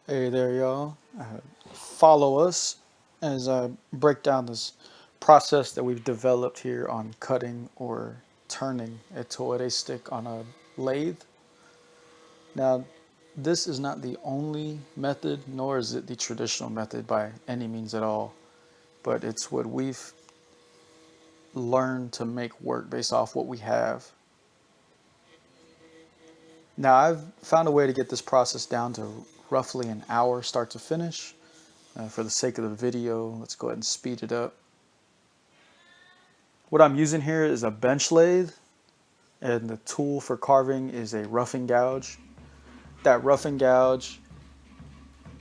Hey there, y'all. Follow us as I break down this process that we've developed here on cutting or turning a Toere stick on a lathe. Now, this is not the only method, nor is it the traditional method by any means at all, but it's what we've learned to make work based off what we have. Now, I've found a way to get this process down to roughly an hour start to finish. For the sake of the video, let's go ahead and speed it up. What I'm using here is a bench lathe, and the tool for carving is a roughing gouge. That roughing gouge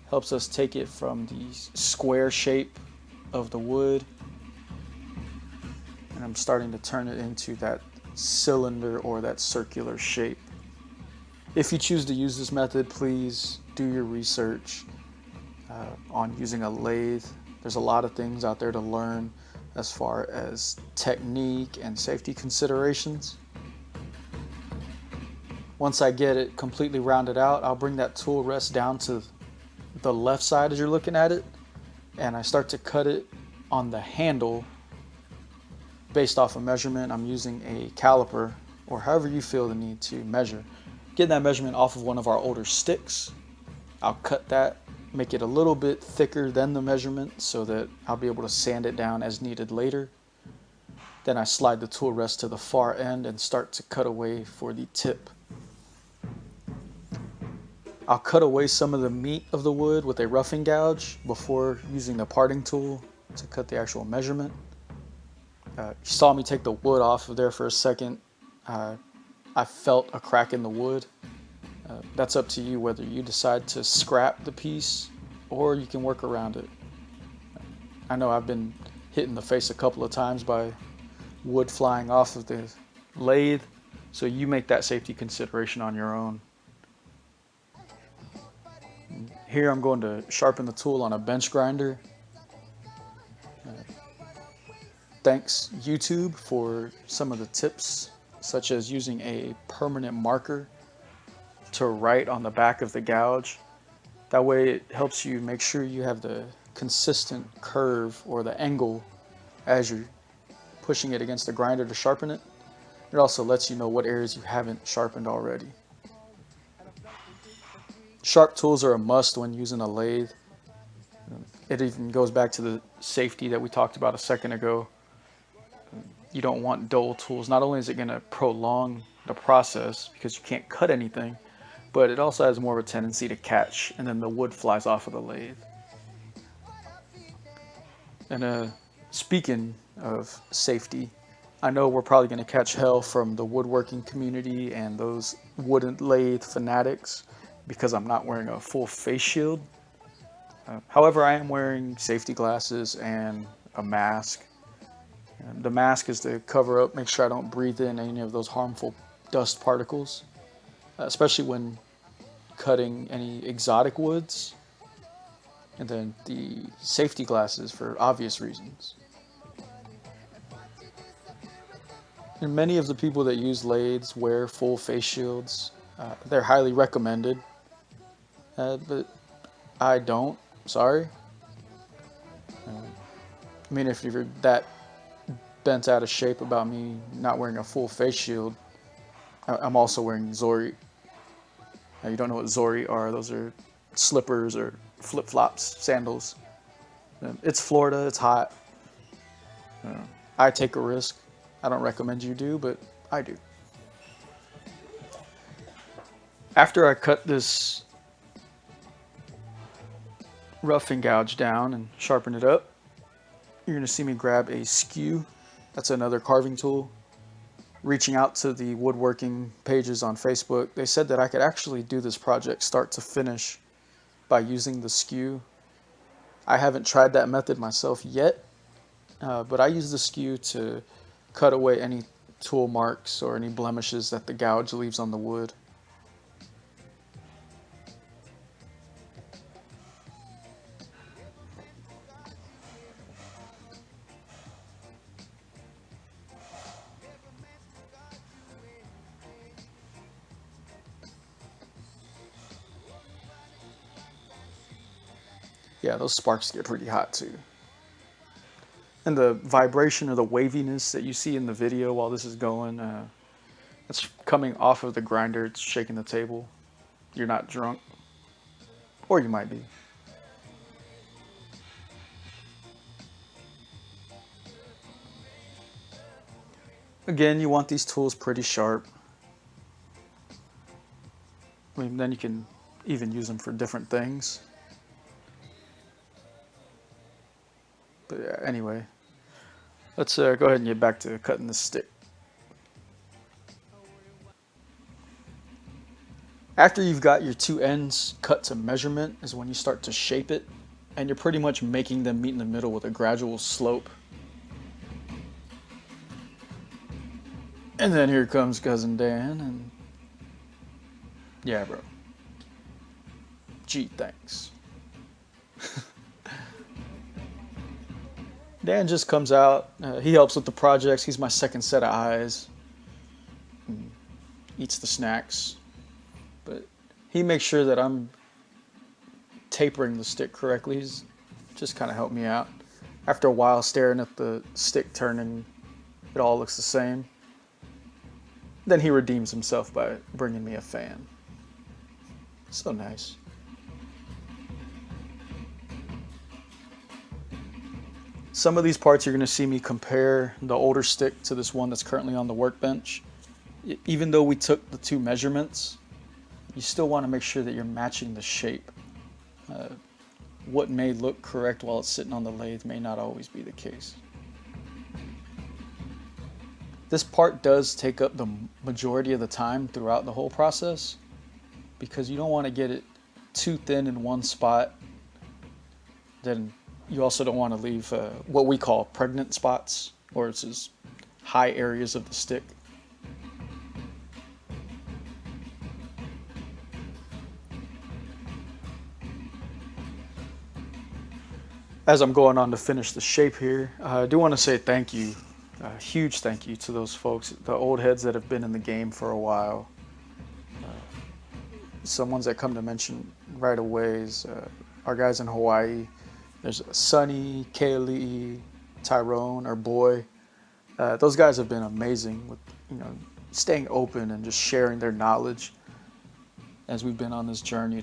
helps us take it from the square shape of the wood, and I'm starting to turn it into that cylinder or that circular shape. If you choose to use this method, please do your research on using a lathe. There's a lot of things out there to learn as far as technique and safety considerations. Once I get it completely rounded out, I'll bring that tool rest down to the left side as you're looking at it, and I start to cut it on the handle based off a measurement. I'm using a caliper or however you feel the need to measure. Getting that measurement off of one of our older sticks, I'll cut that, make it a little bit thicker than the measurement so that I'll be able to sand it down as needed later. Then I slide the tool rest to the far end and start to cut away for the tip. I'll cut away some of the meat of the wood with a roughing gouge before using the parting tool to cut the actual measurement. You saw me take the wood off of there for a second. I felt a crack in the wood. That's up to you whether you decide to scrap the piece or you can work around it. I know I've been hit in the face a couple of times by wood flying off of the lathe, so you make that safety consideration on your own. Here I'm going to sharpen the tool on a bench grinder. Thanks YouTube for some of the tips, such as using a permanent marker to write on the back of the gouge. That way it helps you make sure you have the consistent curve or the angle as you're pushing it against the grinder to sharpen it. It also lets you know what areas you haven't sharpened already. Sharp tools are a must when using a lathe. It even goes back to the safety that we talked about a second ago. You don't want dull tools. Not only is it going to prolong the process because you can't cut anything, but it also has more of a tendency to catch and then the wood flies off of the lathe. And speaking of safety, I know we're probably going to catch hell from the woodworking community and those wooden lathe fanatics because I'm not wearing a full face shield. However, I am wearing safety glasses and a mask. And the mask is to cover up, make sure I don't breathe in any of those harmful dust particles, especially when cutting any exotic woods. And then the safety glasses for obvious reasons. And many of the people that use lathes wear full face shields. They're highly recommended, but I don't. Sorry. I mean, if you're that bent out of shape about me not wearing a full face shield, I'm also wearing Zori. Now, you don't know what Zori are. Those are slippers or flip-flops, sandals. It's Florida. It's hot. I take a risk. I don't recommend you do, but I do. After I cut this roughing gouge down and sharpen it up, you're going to see me grab a skew. That's another carving tool. Reaching out to the woodworking pages on Facebook, they said that I could actually do this project start to finish by using the skew. I haven't tried that method myself yet, but I use the skew to cut away any tool marks or any blemishes that the gouge leaves on the wood. Yeah, those sparks get pretty hot too. And the vibration or the waviness that you see in the video while this is going, it's coming off of the grinder. It's shaking the table. You're not drunk, or you might be. Again, you want these tools pretty sharp. I mean, then you can even use them for different things. But yeah, anyway, let's go ahead and get back to cutting the stick. After you've got your two ends cut to measurement is when you start to shape it, and you're pretty much making them meet in the middle with a gradual slope. And then here comes Cousin Dan, and yeah, bro. Gee, thanks. Dan just comes out. He helps with the projects. He's my second set of eyes. Eats the snacks. But he makes sure that I'm tapering the stick correctly. He's just kind of helped me out. After a while staring at the stick turning, it all looks the same. Then he redeems himself by bringing me a fan. So nice. Some of these parts you're going to see me compare the older stick to this one that's currently on the workbench. Even though we took the two measurements, you still want to make sure that you're matching the shape. What may look correct while it's sitting on the lathe may not always be the case. This part does take up the majority of the time throughout the whole process because you don't want to get it too thin in one spot. Then you also don't want to leave what we call pregnant spots, or it's just high areas of the stick. As I'm going on to finish the shape here, I do want to say thank you, a huge thank you to those folks, the old heads that have been in the game for a while. Some ones that come to mention right away is our guys in Hawaii. There's Sonny, Kaylee, Tyrone, our boy. Those guys have been amazing with, staying open and just sharing their knowledge as we've been on this journey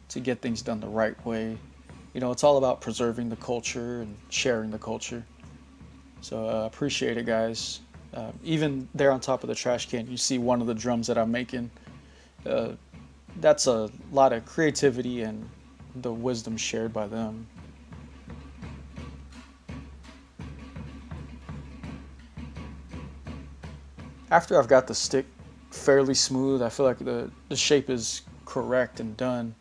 to get things done the right way. It's all about preserving the culture and sharing the culture. So I appreciate it, guys. Even there on top of the trash can, you see one of the drums that I'm making. That's a lot of creativity and the wisdom shared by them. After I've got the stick fairly smooth, I feel like the shape is correct and done,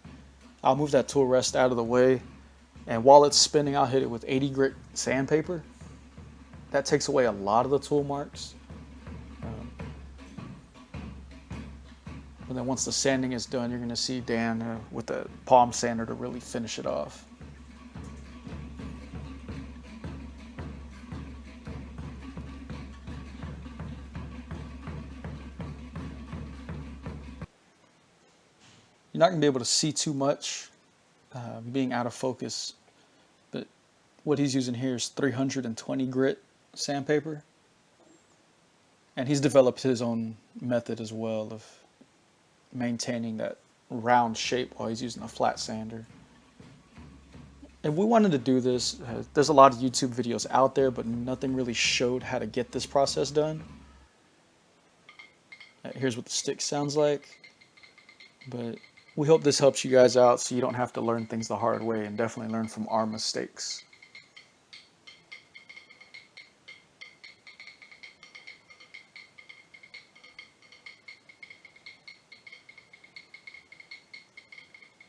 I'll move that tool rest out of the way. And while it's spinning, I'll hit it with 80 grit sandpaper. That takes away a lot of the tool marks. And then once the sanding is done, you're going to see Dan with the palm sander to really finish it off. You're not going to be able to see too much being out of focus, but what he's using here is 320 grit sandpaper. And he's developed his own method as well of maintaining that round shape while he's using a flat sander. And we wanted to do this. There's a lot of YouTube videos out there, but nothing really showed how to get this process done. Here's what the stick sounds like. But we hope this helps you guys out so you don't have to learn things the hard way, and definitely learn from our mistakes.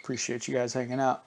Appreciate you guys hanging out.